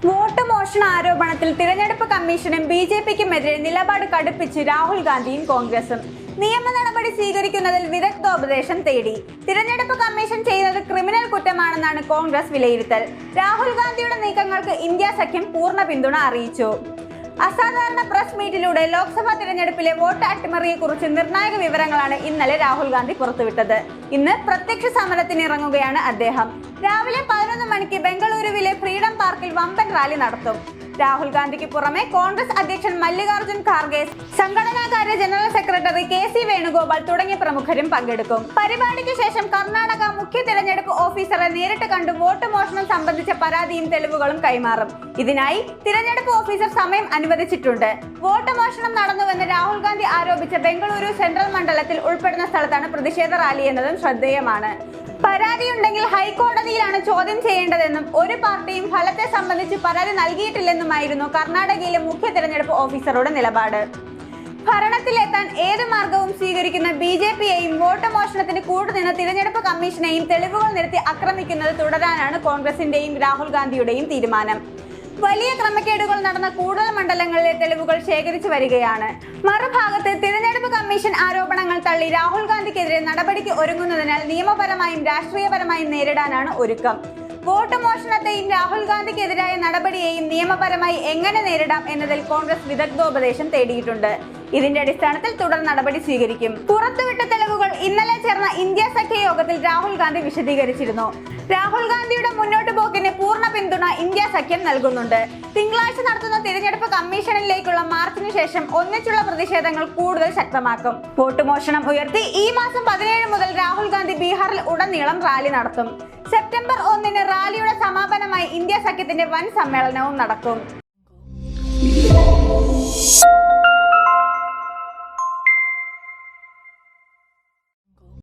Vote മോഷണ ആരോപണത്തിൽ തിരഞ്ഞെടുപ്പ് കമ്മീഷനും ബിജെപിക്കുമെതിരെ നിലപാട് കടുപ്പിച്ച് രാഹുൽ ഗാന്ധിയും കോൺഗ്രസും നിയമ നടപടി സ്വീകരിക്കുന്നതിൽ വിദഗ്ധോപദേശം തേടി. തിരഞ്ഞെടുപ്പ് കമ്മീഷൻ ചെയ്തത് ക്രിമിനൽ കുറ്റമാണെന്നാണ് കോൺഗ്രസ് വിലയിരുത്തൽ. രാഹുൽ ഗാന്ധിയുടെ നീക്കങ്ങൾക്ക് ഇന്ത്യ സഖ്യം പൂർണ്ണ പിന്തുണ അറിയിച്ചു. അസാധാരണ പ്രസ് മീറ്റിലൂടെ ലോക്സഭാ തിരഞ്ഞെടുപ്പിലെ വോട്ട് അട്ടിമറിയെക്കുറിച്ച് നിർണായക വിവരങ്ങളാണ് ഇന്നലെ രാഹുൽ ഗാന്ധി പുറത്തുവിട്ടത്. ഇന്ന് പ്രത്യക്ഷ സമരത്തിന് ഇറങ്ങുകയാണ് അദ്ദേഹം. രാവിലെ 11 മണിക്ക് ബംഗളൂരുവിലെ ഫ്രീഡം പാർക്കിൽ വമ്പൻ റാലി നടത്തും. രാഹുൽ ഗാന്ധിക്ക് പുറമെ കോൺഗ്രസ് അധ്യക്ഷൻ മല്ലികാർജുൻ ഖാർഗെ, സംഘടനാകാര്യ ജനറൽ സെക്രട്ടറി കെ.സി. വേണുഗോപാൽ തുടങ്ങിയ പ്രമുഖരും പങ്കെടുക്കും. പരിപാടിക്ക് ശേഷം കർണാടക മുഖ്യ തിരഞ്ഞെടുപ്പ് ഓഫീസറെ നേരിട്ട് കണ്ട് വോട്ട് മോഷണം സംബന്ധിച്ച പരാതിയും തെളിവുകളും കൈമാറും. ഇതിനായി തിരഞ്ഞെടുപ്പ് ഓഫീസർ സമയം അനുവദിച്ചിട്ടുണ്ട്. വോട്ട് മോഷണം നടന്നുവെന്ന് രാഹുൽ ഗാന്ധി ആരോപിച്ച ബംഗളൂരു സെൻട്രൽ മണ്ഡലത്തിൽ ഉൾപ്പെടുന്ന സ്ഥലത്താണ് പ്രതിഷേധ റാലി എന്നതും ശ്രദ്ധേയമാണ്. പരാതിയുണ്ടെങ്കിൽ ഹൈക്കോടതിയിലാണ് ചോദ്യം ചെയ്യേണ്ടതെന്നും ഒരു പാർട്ടിയും ഫലത്തെ സംബന്ധിച്ച് പരാതി നൽകിയിട്ടില്ലെന്നുമായിരുന്നു കർണാടകയിലെ മുഖ്യ തിരഞ്ഞെടുപ്പ് ഓഫീസറുടെ നിലപാട്. ഭരണത്തിലെത്താൻ ഏത് മാർഗവും സ്വീകരിക്കുന്ന ബിജെപിയെയും വോട്ട് മോഷണത്തിന് കൂട്ടുനിന്ന തിരഞ്ഞെടുപ്പ് കമ്മീഷനെയും തെളിവുകൾ നിരത്തി ആക്രമിക്കുന്നത് തുടരാനാണ് കോൺഗ്രസിന്റെയും രാഹുൽ ഗാന്ധിയുടെയും തീരുമാനം. വലിയ ക്രമക്കേടുകൾ നടന്ന കൂടുതൽ മണ്ഡലങ്ങളിലെ തെളിവുകൾ ശേഖരിച്ചു വരികയാണ്. മറുഭാഗത്ത് തിരഞ്ഞെടുപ്പ് കമ്മീഷൻ ആരോപണങ്ങൾ തള്ളി രാഹുൽ ഗാന്ധിക്കെതിരെ നടപടിക്ക് ഒരുങ്ങുന്നതിനാൽ നിയമപരമായും രാഷ്ട്രീയപരമായും നേരിടാനാണ് ഒരുക്കം. വോട്ട് മോഷണത്തെയും രാഹുൽ ഗാന്ധിക്കെതിരായ നടപടിയെയും നിയമപരമായി എങ്ങനെ നേരിടാം എന്നതിൽ കോൺഗ്രസ് വിദഗ്ധോപദേശം തേടിയിട്ടുണ്ട്. ഇതിന്റെ അടിസ്ഥാനത്തിൽ തുടർ നടപടി സ്വീകരിക്കും. പുറത്തുവിട്ട തെളിവുകൾ ഇന്നലെ ചേർന്ന ഇന്ത്യ സഖ്യ യോഗത്തിൽ രാഹുൽ ഗാന്ധി വിശദീകരിച്ചിരുന്നു. രാഹുൽ ഗാന്ധിയുടെ മുന്നോട്ടു പോക്കിന് പൂർണ്ണ പിന്തുണ ഇന്ത്യ സഖ്യം നൽകുന്നുണ്ട്. തിങ്കളാഴ്ച നടത്തുന്ന തിരഞ്ഞെടുപ്പ് കമ്മീഷനിലേക്കുള്ള മാർച്ചിന് ശേഷം ഒന്നിച്ചുള്ള പ്രതിഷേധങ്ങൾ കൂടുതൽ ശക്തമാക്കും. വോട്ട് മോഷണം ഉയർത്തി ഈ മാസം 17 മുതൽ രാഹുൽ ഗാന്ധി ബീഹാറിൽ ഉടനീളം റാലി നടത്തും. സെപ്റ്റംബർ 1 റാലിയുടെ സമാപനമായി ഇന്ത്യ സഖ്യത്തിന്റെ വൻ സമ്മേളനവും നടക്കും.